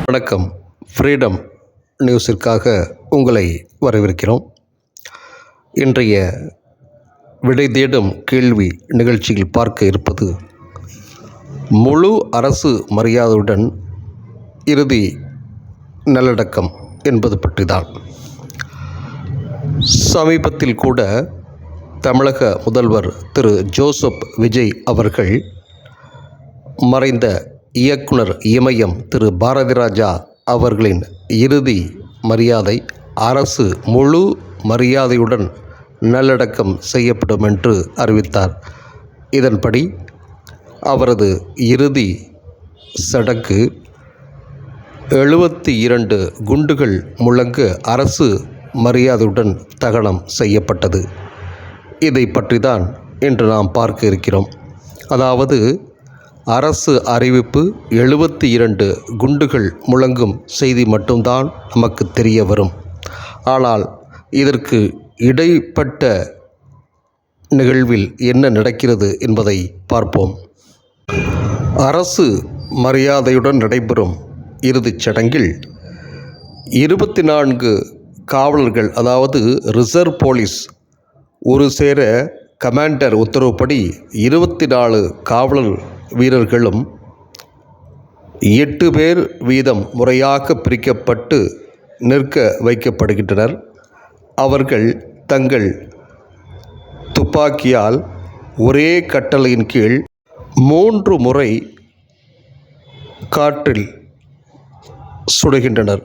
வணக்கம். ஃப்ரீடம் நியூஸிற்காக உங்களை வரவேற்கிறோம். இன்றைய விடை தேடும் கேள்வி நிகழ்ச்சியில் பார்க்க இருப்பது முழு அரசு மரியாதையுடன் இறுதி நல்லடக்கம் என்பது பற்றிதான். சமீபத்தில் கூட தமிழக முதல்வர் திரு ஜோசப் விஜய் அவர்கள் மறைந்த இயக்குனர் இமயம் திரு பாரதிராஜா அவர்களின் இறுதி மரியாதை அரசு முழு மரியாதையுடன் நல்லடக்கம் செய்யப்படும் என்று அறிவித்தார். இதன்படி அவரது இறுதி சடங்கு 72 குண்டுகள் முழங்க அரசு மரியாதையுடன் தகனம் செய்யப்பட்டது. இதை பற்றி தான் இன்று நாம் பார்க்க இருக்கிறோம். அதாவது அரசு அறிவிப்பு 72 குண்டுகள் முழங்கும் செய்தி மட்டும்தான் நமக்கு தெரிய வரும். ஆனால் இதற்கு இடைப்பட்ட நிகழ்வில் என்ன நடக்கிறது என்பதை பார்ப்போம். அரசு மரியாதையுடன் நடைபெறும் இறுதிச் சடங்கில் 24 காவலர்கள், அதாவது ரிசர்வ் போலீஸ் ஒரு சேர கமாண்டர் உத்தரவுப்படி 24 காவலர் வீரர்களும் 8 பேர் வீதம் முறையாக பிரிக்கப்பட்டு நிற்க வைக்கப்படுகின்றனர். அவர்கள் தங்கள் துப்பாக்கியால் ஒரே கட்டளையின் கீழ் 3 முறை காற்றில் சுடுகின்றனர்.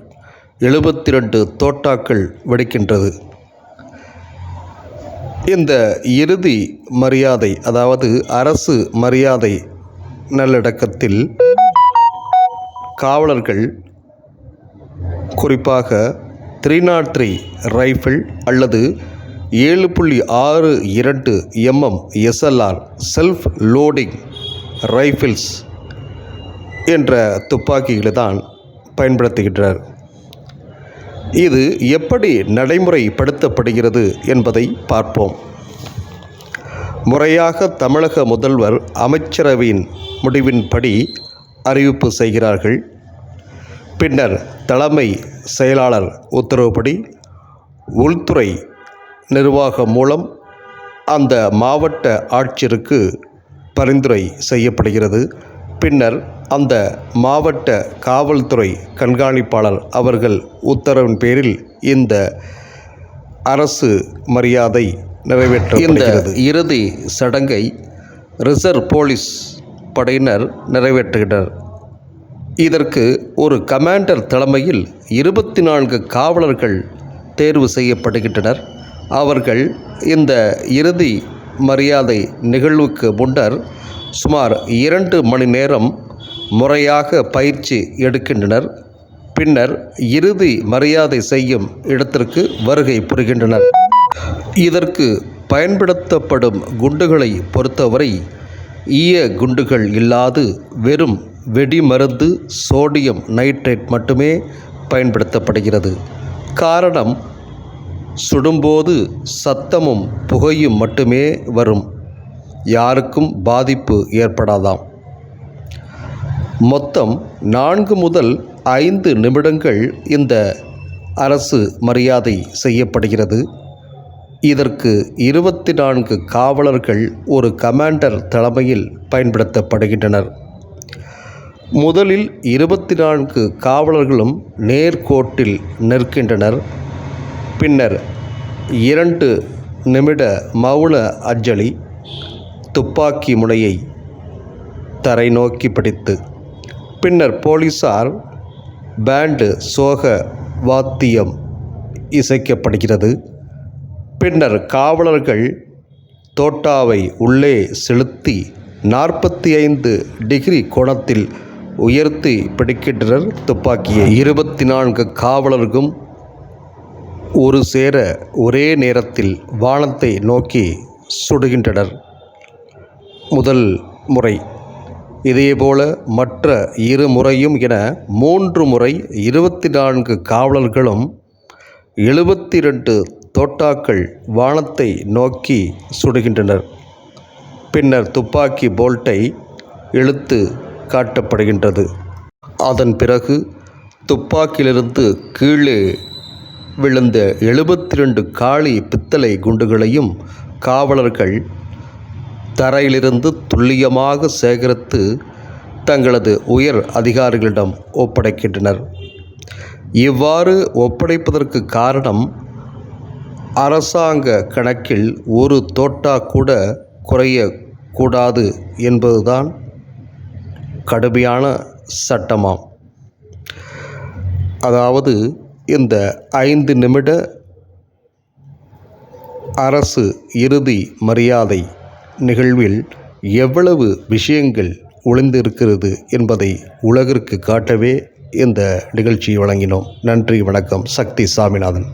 72 தோட்டாக்கள் வெடிக்கின்றது. இந்த இறுதி மரியாதை, அதாவது அரசு மரியாதை நல்லடக்கத்தில் காவலர்கள் குறிப்பாக 303 ரைஃபிள் அல்லது 7.62 mm SLR self loading rifles என்ற துப்பாக்கிகளை தான் பயன்படுத்துகின்றனர். இது எப்படி நடைமுறைப்படுத்தப்படுகிறது என்பதை பார்ப்போம். முறையாக தமிழக முதல்வர் அமைச்சரவையின் முடிவின்படி அறிவிப்பு செய்கிறார்கள். பின்னர் தலைமை செயலாளர் உத்தரவுப்படி உள்துறை நிர்வாகம் மூலம் அந்த மாவட்ட ஆட்சியருக்கு பரிந்துரை செய்யப்படுகிறது. பின்னர் அந்த மாவட்ட காவல்துறை கண்காணிப்பாளர் அவர்கள் உத்தரவின் பேரில் இந்த அரசு மரியாதை நிறைவேற்றப்படுகிறது. இந்த இறுதி சடங்கை ரிசர்வ் போலீஸ் படையினர் நிறைவேற்றுகின்றனர். இதற்கு ஒரு கமாண்டர் தலைமையில் 24 காவலர்கள் தேர்வு செய்யப்படுகின்றனர். அவர்கள் இந்த இறுதி மரியாதை நிகழ்வுக்கு முன்னர் சுமார் 2 மணி நேரம் முறையாக பயிற்சி எடுக்கின்றனர். பின்னர் இறுதி மரியாதை செய்யும் இடத்திற்கு வருகை புரிகின்றனர். இதற்கு பயன்படுத்தப்படும் குண்டுகளை பொறுத்தவரை ஈய குண்டுகள் இல்லாது வெறும் வெடிமருந்து சோடியம் நைட்ரேட் மட்டுமே பயன்படுத்தப்படுகிறது. காரணம், சுடும்போது சத்தமும் புகையும் மட்டுமே வரும், யாருக்கும் பாதிப்பு ஏற்படாதாம். மொத்தம் 4 முதல் 5 நிமிடங்கள் இந்த அரசு மரியாதை செய்யப்படுகிறது. இதற்கு 24 காவலர்கள் ஒரு கமாண்டர் தலைமையில் பயன்படுத்தப்படுகின்றனர். முதலில் 24 காவலர்களும் நேர்கோட்டில் நிற்கின்றனர். பின்னர் 2 நிமிட மௌன அஞ்சலி, துப்பாக்கி முனையை தரை நோக்கி பிடித்து. பின்னர் போலீசார் பேண்டு சோக வாத்தியம் இசைக்கப்படுகிறது. பின்னர் காவலர்கள் தோட்டாவை உள்ளே செலுத்தி 45 டிகிரி கோணத்தில் உயர்த்தி பிடிக்கின்றனர் துப்பாக்கியை. 24 காவலர்களும் ஒரு சேர ஒரே நேரத்தில் வானத்தை நோக்கி சுடுகின்றனர். முதல் முறை இதேபோல மற்ற 2 முறையும் என 3 முறை 24 காவலர்களும் 72 தோட்டாக்கள் வானத்தை நோக்கி சுடுகின்றனர். பின்னர் துப்பாக்கி போல்ட்டை இழுத்து காட்டப்படுகின்றது. அதன் பிறகு துப்பாக்கியிலிருந்து கீழே விழுந்த 72 காலி பித்தளை குண்டுகளையும் காவலர்கள் தரையிலிருந்து துல்லியமாக சேகரித்து தங்களது உயர் அதிகாரிகளிடம் ஒப்படைக்கின்றனர். இவ்வாறு ஒப்படைப்பதற்கு காரணம், அரசாங்க கணக்கில் ஒரு தோட்டா கூட குறையக்கூடாது என்பதுதான் கடுமையான சட்டமாம். அதாவது இந்த 5 நிமிட அரசு இறுதி மரியாதை நிகழ்வில் எவ்வளவு விஷயங்கள் ஒளிந்திருக்கிறது என்பதை உலகிற்கு காட்டவே இந்த நிகழ்ச்சியை வழங்கினோம். நன்றி, வணக்கம். சக்தி சாமிநாதன்.